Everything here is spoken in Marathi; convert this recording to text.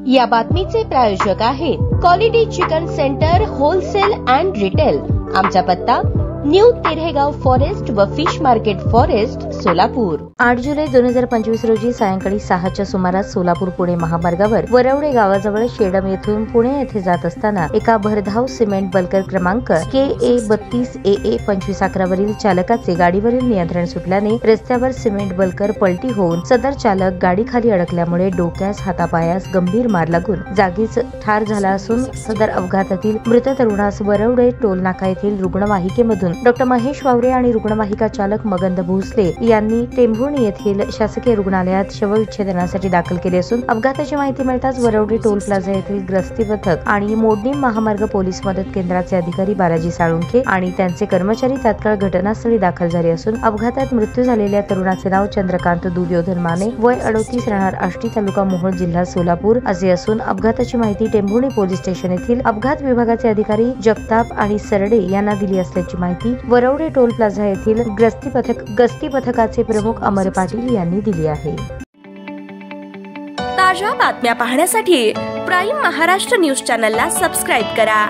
या बातमीचे प्रायोजक आहेत quality chicken centre wholesale and retail. आमचा पत्ता न्यू तिरेगाव फॉरेस्ट व फिश मार्केट फॉरेस्ट सोलापूर। 8 जुलै 2025 रोजी सायंकाळी 6च्या सुमारास सोलापूर पुणे महामार्गावर वरवडे गावाजवळ शेडम येथून पुणे येथे जात असताना एका भरधाव सिमेंट बल्कर क्रमांक KA 32 AA 2511 वरील चालकाचे गाडीवरील नियंत्रण सुटल्याने रस्त्यावर सिमेंट बल्कर पलटी होऊन सदर चालक गाडीखाली अडकल्यामुळे डोक्यास हातापायास गंभीर मार लागून जागीच ठार झाला असून सदर अपघातातील मृत तरुणास वरवडे टोल नाका येथील रुग्णवाहिकेमधून डॉक्टर महेश वावरे आणि रुग्णवाहिका चालक मगंद भोसले यांनी टेंभुर्णी येथील शासकीय रुग्णालयात शवविच्छेदनासाठी दाखल केले असून अपघाताची माहिती मिळताच वरवडे टोल प्लाझा येथील ग्रस्ती पथक आणि मोडणी महामार्ग पोलीस मदत केंद्राचे अधिकारी बालाजी साळुंखे आणि त्यांचे कर्मचारी तात्काळ घटनास्थळी दाखल झाले असून अपघातात मृत्यू झालेल्या तरुणाचे नाव चंद्रकांत दुर्योधन माने, वय 38, राहणार आष्टी, तालुका मोहोळ, जिल्हा सोलापूर असे असून अपघाताची माहिती टेंभुर्णी पोलीस स्टेशन येथील अपघात विभागाचे अधिकारी जगताप आणि सरडे यांना दिली असल्याची माहिती वरवडे टोल प्लाझा येथील गस्ती पथकाचे प्रमुख अमर पाटील यांनी दिली आहे। ताज्या बातम्या पाहण्यासाठी प्राईम महाराष्ट्र न्यूज चॅनलला सबस्क्राईब करा।